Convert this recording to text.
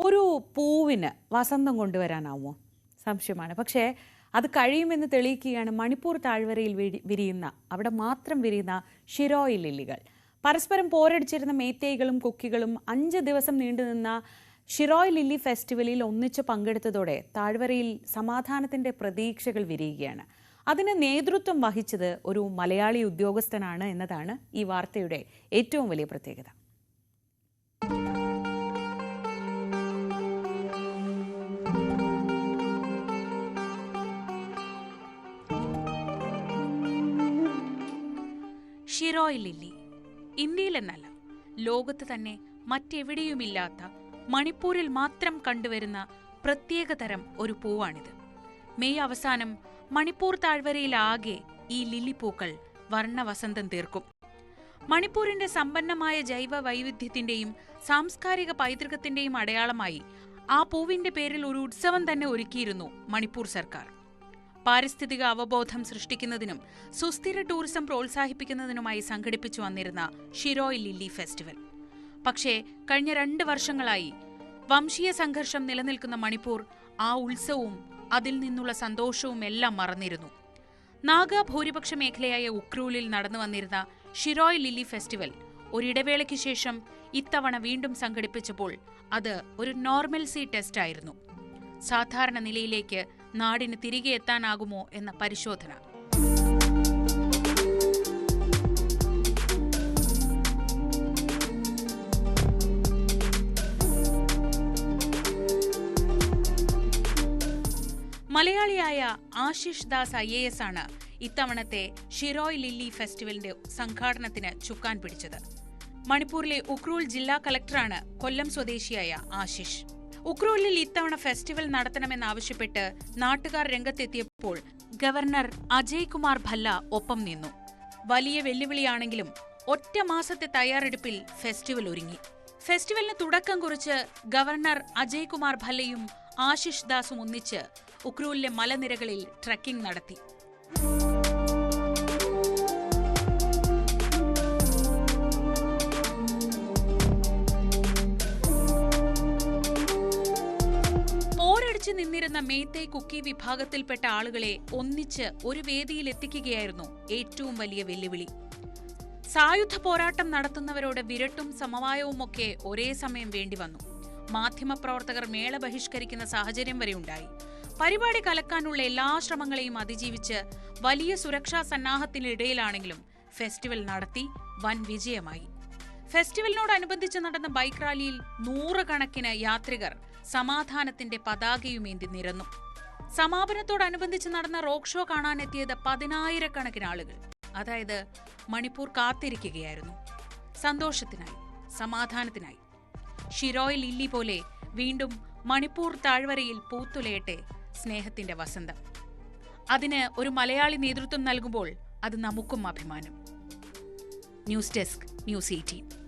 ഒരു പൂവിന് വസന്തം കൊണ്ടുവരാനാവുമോ? സംശയമാണ്. പക്ഷേ അത് കഴിയുമെന്ന് തെളിയിക്കുകയാണ് മണിപ്പൂർ താഴ്വരയിൽ വിരിയുന്ന, അവിടെ മാത്രം വിരിയുന്ന ഷിരോയി ലില്ലികൾ. പരസ്പരം പോരടിച്ചിരുന്ന മേത്തേയ്കളും കുക്കികളും 5 ദിവസം നീണ്ടുനിന്ന ഷിരോയി ലില്ലി ഫെസ്റ്റിവലിൽ ഒന്നിച്ച് പങ്കെടുത്തതോടെ താഴ്വരയിൽ സമാധാനത്തിന്റെ പ്രതീക്ഷകൾ വിരിയുകയാണ്. അതിന് നേതൃത്വം വഹിച്ചത് ഒരു മലയാളി ഉദ്യോഗസ്ഥനാണ് എന്നതാണ് ഈ വാർത്തയുടെ ഏറ്റവും വലിയ പ്രത്യേകത. ഷിരോയി ലില്ലി ഇന്ത്യയിലെന്നല്ല, ലോകത്ത് തന്നെ മറ്റെവിടെയുമില്ലാത്ത, മണിപ്പൂരിൽ മാത്രം കണ്ടുവരുന്ന പ്രത്യേകതരം ഒരു പൂവാണിത്. മെയ് അവസാനം മണിപ്പൂർ താഴ്വരയിലാകെ ഈ ലില്ലിപ്പൂക്കൾ വർണ്ണവസന്തം തീർക്കും. മണിപ്പൂരിന്റെ സമ്പന്നമായ ജൈവ വൈവിധ്യത്തിന്റെയും സാംസ്കാരിക പൈതൃകത്തിന്റെയും അടയാളമായി ആ പൂവിന്റെ പേരിൽ ഒരു ഉത്സവം തന്നെ ഒരുക്കിയിരുന്നു മണിപ്പൂർ സർക്കാർ. പാരിസ്ഥിതിക അവബോധം സൃഷ്ടിക്കുന്നതിനും സുസ്ഥിര ടൂറിസം പ്രോത്സാഹിപ്പിക്കുന്നതിനുമായി സംഘടിപ്പിച്ചു വന്നിരുന്ന ഷിരോയി ലില്ലി ഫെസ്റ്റിവൽ. പക്ഷേ കഴിഞ്ഞ 2 വർഷങ്ങളായി വംശീയ സംഘർഷം നിലനിൽക്കുന്ന മണിപ്പൂർ ആ ഉത്സവവും അതിൽ നിന്നുള്ള സന്തോഷവും എല്ലാം മറന്നിരുന്നു. നാഗ ഭൂരിപക്ഷ മേഖലയായ ഉക്രൂലിൽ നടന്നു വന്നിരുന്ന ഷിരോയി ലില്ലി ഫെസ്റ്റിവൽ ഒരിടവേളയ്ക്ക് ശേഷം ഇത്തവണ വീണ്ടും സംഘടിപ്പിച്ചപ്പോൾ അത് ഒരു നോർമൽസി ടെസ്റ്റ് ആയിരുന്നു. സാധാരണ നിലയിലേക്ക് നാടിന് തിരികെ എത്താനാകുമോ എന്ന പരിശോധന. മലയാളിയായ ആശിഷ് ദാസ് IAS ആണ് ഇത്തവണത്തെ ഷിരോയി ലില്ലി ഫെസ്റ്റിവലിന്റെ സംഘാടനത്തിന് ചുക്കാൻ പിടിച്ചത്. മണിപ്പൂരിലെ ഉക്രൂൽ ജില്ലാ കളക്ടറാണ് കൊല്ലം സ്വദേശിയായ ആശിഷ്. ഉക്രൂലിൽ ഇത്തവണ ഫെസ്റ്റിവൽ നടത്തണമെന്നാവശ്യപ്പെട്ട് നാട്ടുകാർ രംഗത്തെത്തിയപ്പോൾ ഗവർണർ അജയ് കുമാർ ഭല്ല ഒപ്പം നിന്നു. വലിയ വെല്ലുവിളിയാണെങ്കിലും ഒറ്റ മാസത്തെ തയ്യാറെടുപ്പിൽ ഫെസ്റ്റിവൽ ഒരുങ്ങി. ഫെസ്റ്റിവലിന് തുടക്കം കുറിച്ച് ഗവർണർ അജയ് കുമാർ ഭല്ലയും ആശിഷ് ദാസും ഒന്നിച്ച് ഉക്രൂലിലെ മലനിരകളിൽ ട്രക്കിംഗ് നടത്തി. നിന്നിരുന്ന മേത്തേ കുക്കി വിഭാഗത്തിൽപ്പെട്ട ആളുകളെ ഒന്നിച്ച് ഒരു വേദിയിൽ എത്തിക്കുകയായിരുന്നു ഏറ്റവും വലിയ വെല്ലുവിളി. സായുധ പോരാട്ടം നടത്തുന്നവരോട് വിരട്ടും സമവായവുമൊക്കെ ഒരേ സമയം വേണ്ടിവന്നു. മാധ്യമപ്രവർത്തകർ മേള ബഹിഷ്കരിക്കുന്ന സാഹചര്യം വരെ ഉണ്ടായി. പരിപാടി കലക്കാനുള്ള എല്ലാ ശ്രമങ്ങളെയും അതിജീവിച്ച് വലിയ സുരക്ഷാ സന്നാഹത്തിനിടയിലാണെങ്കിലും ഫെസ്റ്റിവൽ നടത്തി വൻ വിജയമായി. ഫെസ്റ്റിവലിനോടനുബന്ധിച്ച് നടന്ന ബൈക്ക് റാലിയിൽ 100 കണക്കിന് യാത്രികർ സമാധാനത്തിന്റെ പതാകയുമേന്തി നിരന്നു. സമാപനത്തോടനുബന്ധിച്ച് നടന്ന റോക്ക് ഷോ കാണാനെത്തിയത് 10,000 കണക്കിന് ആളുകൾ. അതായത് മണിപ്പൂർ കാത്തിരിക്കുകയായിരുന്നു സന്തോഷത്തിനായി, സമാധാനത്തിനായി. ഷിരോയി ലില്ലി പോലെ വീണ്ടും മണിപ്പൂർ താഴ്വരയിൽ പൂത്തുലയട്ടെ സ്നേഹത്തിന്റെ വസന്തം. അതിന് ഒരു മലയാളി നേതൃത്വം നൽകുമ്പോൾ അത് നമുക്കും അഭിമാനം. News desk, News 18.